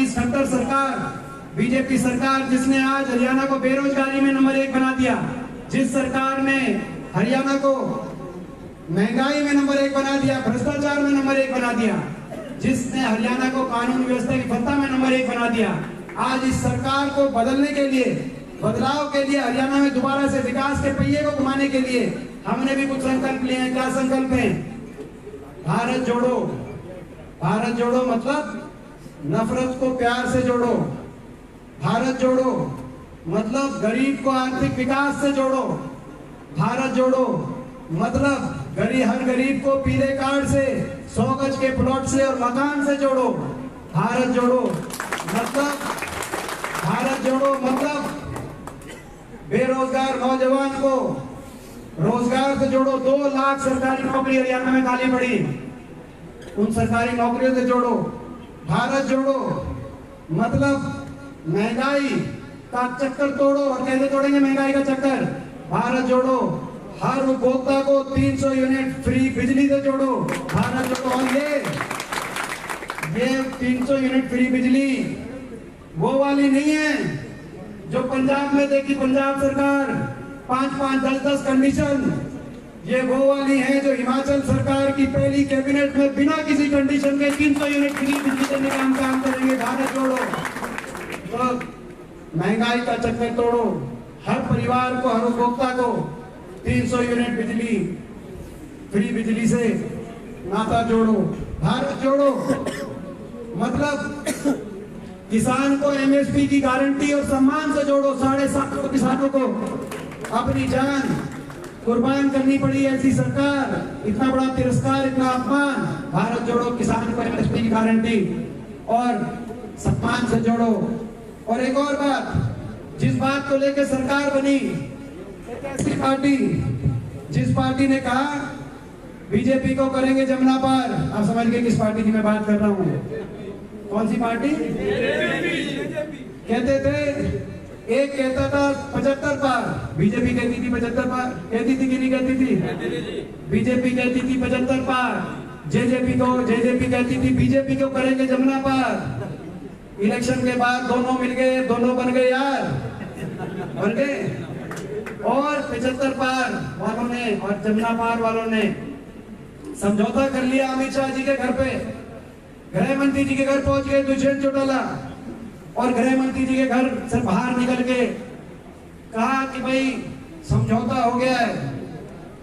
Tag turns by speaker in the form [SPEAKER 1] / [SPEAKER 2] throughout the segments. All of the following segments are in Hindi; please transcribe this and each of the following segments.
[SPEAKER 1] की खट्टर सरकार, बीजेपी सरकार, जिसने आज हरियाणा को बेरोजगारी में नंबर 1 बना दिया, जिस सरकार ने हरियाणा को महंगाई में नंबर 1 बना दिया, भ्रष्टाचार में नंबर 1 बना दिया, जिसने हरियाणा को कानून व्यवस्था की फत्ता में नंबर 1 बना दिया, आज इस सरकार को बदलने के लिए, बदलाव के लिए, हरियाणा में दोबारा से विकास के पहिए को घुमाने के लिए हमने भी कुछ संकल्प लिए हैं। क्या संकल्प हैं? भारत जोड़ो। भारत जोड़ो मतलब नफरत को प्यार से जोड़ो। भारत जोड़ो मतलब गरीब को आर्थिक विकास से जोड़ो। भारत जोड़ो मतलब हर गरीब को पीले कार्ड से, 100 गज के प्लॉट से और मकान से जोड़ो। भारत जोड़ो मतलब बेरोजगार नौजवान को रोजगार से जोड़ो। 2 लाख सरकारी नौकरी हरियाणा में खाली पड़ी, उन सरकारी नौकरियों से जोड़ो। भारत जोड़ो मतलब महंगाई का चक्कर तोड़ो। और कैसे तोड़ेंगे महंगाई का चक्कर? भारत जोड़ो हर उपभोक्ता को 300 यूनिट फ्री बिजली से जोड़ो। भारत जोड़ो। और ये 300 यूनिट फ्री बिजली वो वाली नहीं है जो पंजाब में देखी पंजाब सरकार, 5-5, 10-10 कंडीशन। ये वो वाली है जो हिमाचल सरकार की पहली कैबिनेट में बिना किसी कंडीशन के 300 यूनिट फ्री बिजली देने का हम काम करेंगे। भारत जोड़ो। तो महंगाई का चक्कर तोड़ो, हर परिवार को, हर उपभोक्ता को 300 यूनिट बिजली, फ्री बिजली से नाता जोड़ो। भारत जोड़ो मतलब किसान को एमएसपी की गारंटी और सम्मान से जोड़ो। 7.5 करोड़ किसानों को अपनी जान कुर्बान करनी पड़ी ऐसी सरकार, इतना बड़ा तिरस्कार, इतना अपमान। भारत जोड़ो किसान को एमएसपी की गारंटी और सम्मान से जोड़ो। और एक और बात, जिस बात को लेकर सरकार बनी, ऐसी पार्टी, जिस पार्टी ने कहा बीजेपी को करेंगे जमुना पार। आप समझ गए किस पार्टी की मैं बात कर रहा हूँ? कौन सी पार्टी? कहते थे, एक कहता था 75 पार, बीजेपी कहती थी 75 पार। कहती थी कि नहीं कहती थी? बीजेपी कहती थी 75 पार, जेजेपी कहती थी बीजेपी को करेंगे जमुना पार। इलेक्शन के बाद दोनों मिल गए, दोनों बन गए यार, बन गए। और 75 पार वालों ने और जमुना पार वालों ने समझौता कर लिया अमित शाह जी के घर पे। गृह मंत्री जी के घर पहुंच गए दुष्यंत चौटाला, और गृह मंत्री जी के घर से बाहर निकल के कहा कि भाई समझौता हो गया है,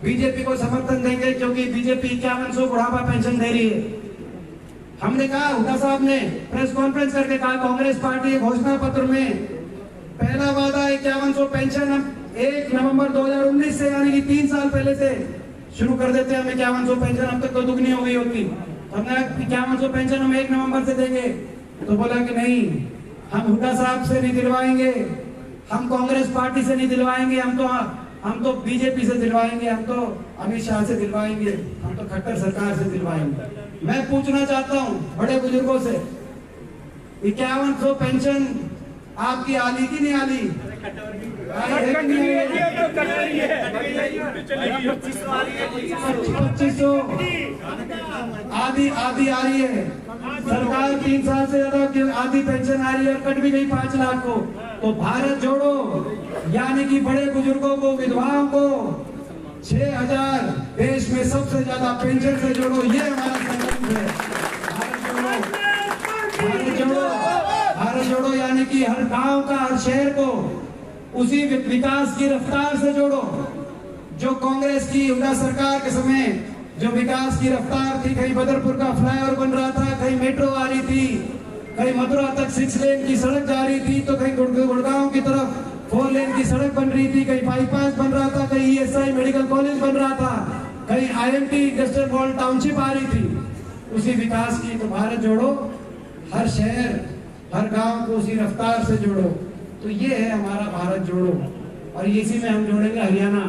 [SPEAKER 1] बीजेपी को समर्थन देंगे क्योंकि बीजेपी 5100 बुढ़ापा पेंशन दे रही है। हमने कहा, हुड्डा साहब ने प्रेस कॉन्फ्रेंस करके कहा, कांग्रेस पार्टी घोषणा पत्र में पहला वादा 5100 पेंशन हम 1 नवंबर 2019 से, यानी कि 3 साल पहले से शुरू कर देते हैं। हमें 5100 पेंशन अब तक तो दुगनी हो गई होती। हमने 5100 पेंशन हम 1 नवंबर से देंगे। तो बोला कि नहीं, हम हुड्डा साहब से नहीं दिलवाएंगे, हम कांग्रेस पार्टी से नहीं दिलवाएंगे, हम तो बीजेपी से दिलवाएंगे, हम तो अमित शाह से दिलवाएंगे, हम तो खट्टर सरकार से दिलवाएंगे। मैं पूछना चाहता हूँ बड़े बुजुर्गों से, 5100 पेंशन आपकी आली की नहीं आली? 2500 आधी आ रही है। सरकार 3 साल से ज्यादा आधी पेंशन आ रही है, कट भी गई 5 लाख को। तो भारत जोड़ो यानी कि बड़े बुजुर्गों को, विधवाओं को 6000 देश में सबसे ज्यादा पेंशन से जोड़ो। ये हमारा संकल्प है। भारत जोड़ो यानी कि हर गांव का, हर शहर को उसी विकास की रफ्तार से जोड़ो जो कांग्रेस की हुड्डा सरकार के समय जो विकास की रफ्तार थी। कहीं बदरपुर का फ्लाईओवर बन रहा था, कहीं मेट्रो आ रही थी, कहीं मथुरा तक 6 लेन की सड़क जा रही थी, तो कहीं गुड़गांव की तरफ 4 लेन की सड़क बन रही थी, कहीं बाईपास बन रहा था, कहीं ईएसआई मेडिकल कॉलेज बन रहा था, कहीं आईएमटी इंडस्ट्रियल मॉल टाउनशिप आ रही थी, उसी विकास की। तो भारत जोड़ो हर शहर, हर गांव को उसी रफ्तार से जोड़ो। तो ये है हमारा भारत जोड़ो, और इसी में हम जोड़ेंगे हरियाणा।